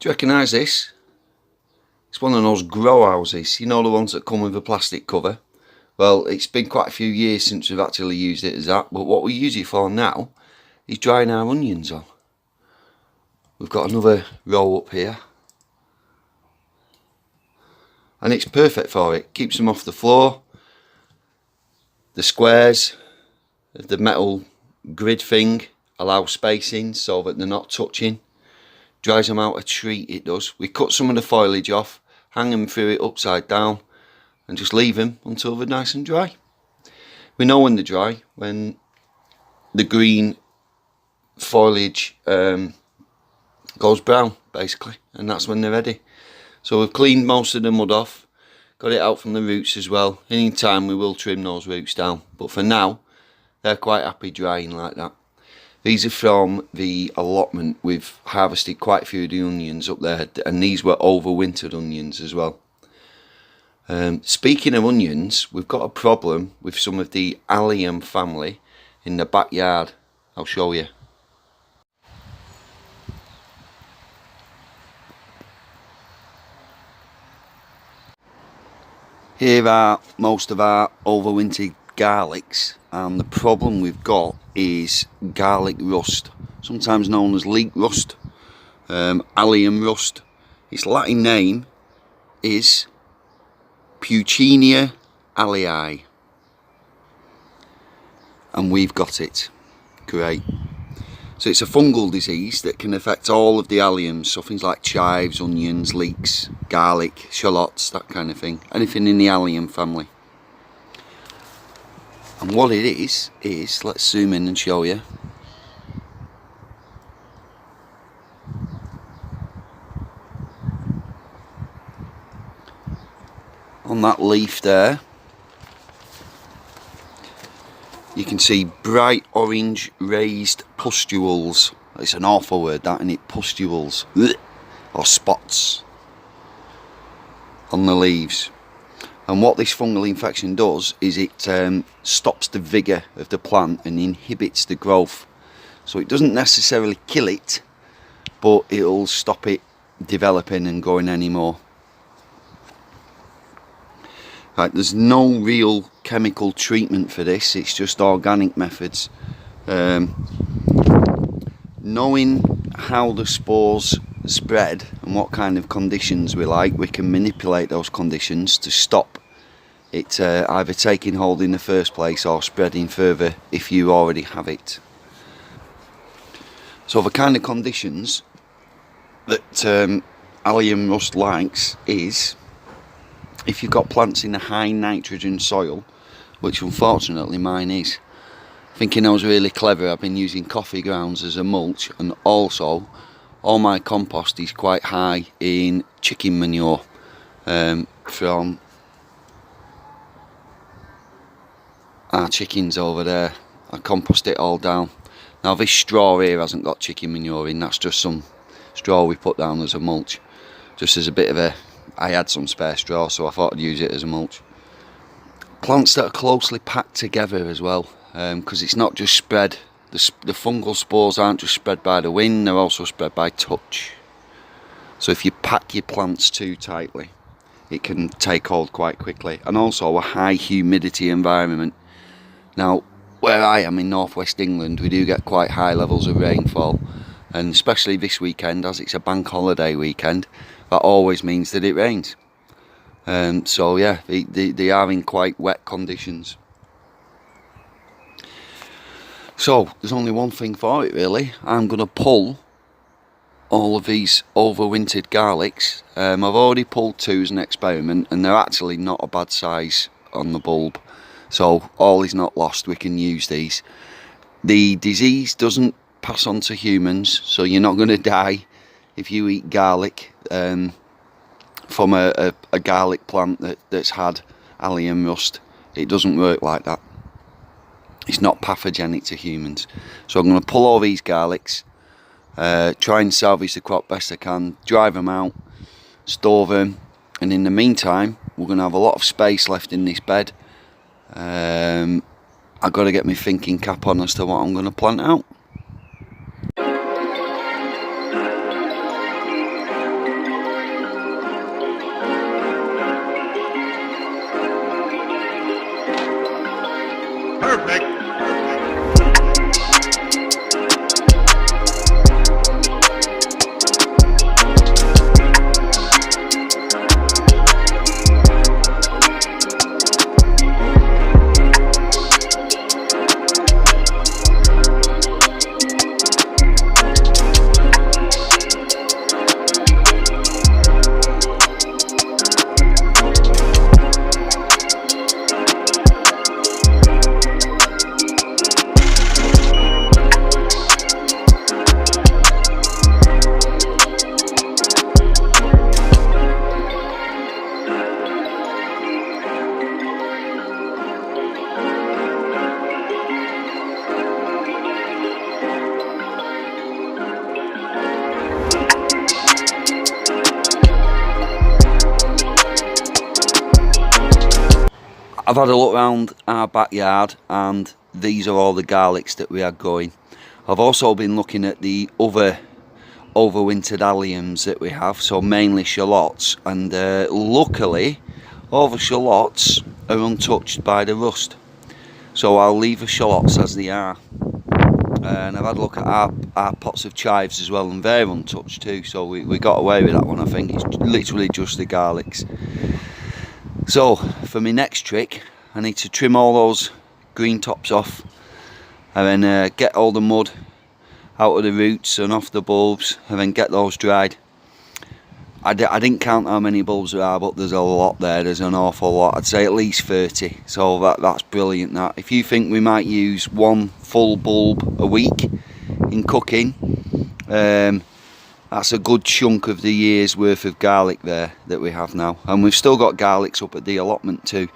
Do you recognise this? It's one of those grow houses, you know, the ones that come with a plastic cover. Well, it's been quite a few years since we've actually used it as that, but what we use it for now is drying our onions on. We've got another row up here, and it's perfect for it. Keeps them off the floor. The squares of the metal grid thing allow spacing so that they're not touching. Dries them out a treat, it does. We cut some of the foliage off, hang them through it upside down, and just leave them until they're nice and dry. We know when they're dry, when the green foliage goes brown, basically, and that's when they're ready. So we've cleaned most of the mud off, got it out from the roots as well. In time we will trim those roots down, but for now they're quite happy drying like that. These are from the allotment. We've harvested quite a few of the onions up there, and these were overwintered onions as well. Speaking of onions, we've got a problem with some of the Allium family in the backyard. I'll show you. Here are most of our overwintered garlics, and the problem we've got is garlic rust, sometimes known as leek rust, allium rust. Its Latin name is Puccinia allii, and we've got it. Great. So it's a fungal disease that can affect all of the alliums, so things like chives, onions, leeks, garlic, shallots, that kind of thing. Anything in the allium family. And what it is, let's zoom in and show you. On that leaf there, you can see bright orange raised pustules. It's an awful word, that, isn't it? Pustules. Or spots on the leaves. And what this fungal infection does is it stops the vigour of the plant and inhibits the growth. So it doesn't necessarily kill it, but it'll stop it developing and growing anymore. Right, there's no real chemical treatment for this, it's just organic methods. Knowing how the spores spread and what kind of conditions we like, we can manipulate those conditions to stop it either taking hold in the first place or spreading further if you already have it. So the kind of conditions that allium rust likes is if you've got plants in a high nitrogen soil, which unfortunately mine is. Thinking I was really clever, I've been using coffee grounds as a mulch, and also all my compost is quite high in chicken manure from our chickens over there. I compost it all down. Now this straw here hasn't got chicken manure in, that's just some straw we put down as a mulch, just as a bit of a, I had some spare straw so I thought I'd use it as a mulch. Plants that are closely packed together as well, because it's not just spread, the fungal spores aren't just spread by the wind, they're also spread by touch. So if you pack your plants too tightly, it can take hold quite quickly. And also a high humidity environment. Now where I am in northwest England, we do get quite high levels of rainfall, and especially this weekend, as it's a bank holiday weekend, that always means that it rains. So yeah, they are in quite wet conditions. So there's only one thing for it really. I'm going to pull all of these overwintered garlics. I've already pulled 2 as an experiment, and they're actually not a bad size on the bulb. So all is not lost, we can use these. The disease doesn't pass on to humans, so you're not going to die if you eat garlic from a garlic plant that's had allium rust. It doesn't work like that. It's not pathogenic to humans. So I'm going to pull all these garlics, try and salvage the crop best I can, dry them out, store them, and in the meantime we're going to have a lot of space left in this bed. I've got to get my thinking cap on as to what I'm going to plant out. Perfect. I've had a look around our backyard and these are all the garlics that we had going. I've also been looking at the other overwintered alliums that we have, so mainly shallots, and luckily all the shallots are untouched by the rust. So I'll leave the shallots as they are. And I've had a look at our pots of chives as well, and they're untouched too, so we got away with that one. I think it's literally just the garlics. So for my next trick, I need to trim all those green tops off and then get all the mud out of the roots and off the bulbs and then get those dried. I didn't count how many bulbs there are, but there's a lot there. There's an awful lot. I'd say at least 30. So that's brilliant. That if you think we might use one full bulb a week in cooking, that's a good chunk of the year's worth of garlic there that we have now. And we've still got garlics up at the allotment too,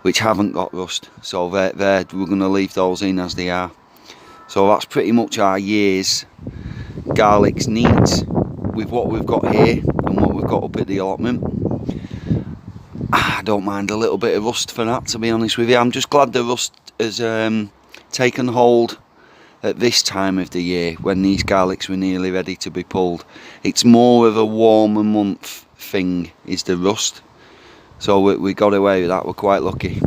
which haven't got rust. So we're going to leave those in as they are. So that's pretty much our year's garlics needs with what we've got here and what we've got up at the allotment. I don't mind a little bit of rust for that, to be honest with you. I'm just glad the rust has taken hold at this time of the year when these garlics were nearly ready to be pulled. It's more of a warmer month thing, is the rust. So we got away with that. We're quite lucky.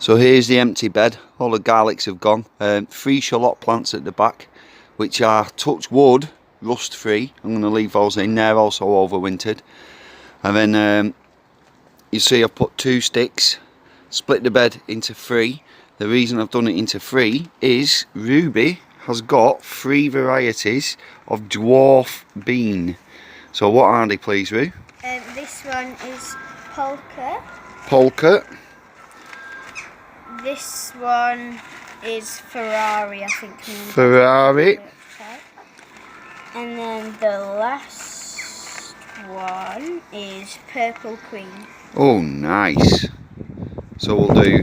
So here's the empty bed. All the garlics have gone. 3 shallot plants at the back, which are, touch wood, rust free. I'm going to leave those in. They're also overwintered. And then you see I've put 2 sticks, split the bed into 3. The reason I've done it into 3 is Ruby has got 3 varieties of dwarf bean. So what are they, please, Roo? This one is polka. Polka. This one is Ferrari, I think. Ferrari. And then the last one is Purple Queen. Oh, nice. So we'll do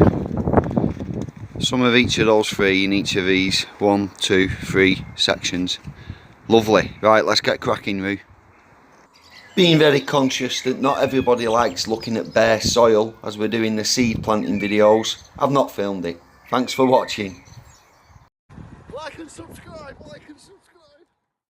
some of each of those 3 in each of these 1, 2, 3 sections. Lovely. Right, let's get cracking, Roo. Being very conscious that not everybody likes looking at bare soil as we're doing the seed planting videos, I've not filmed it. Thanks for watching. Like and subscribe.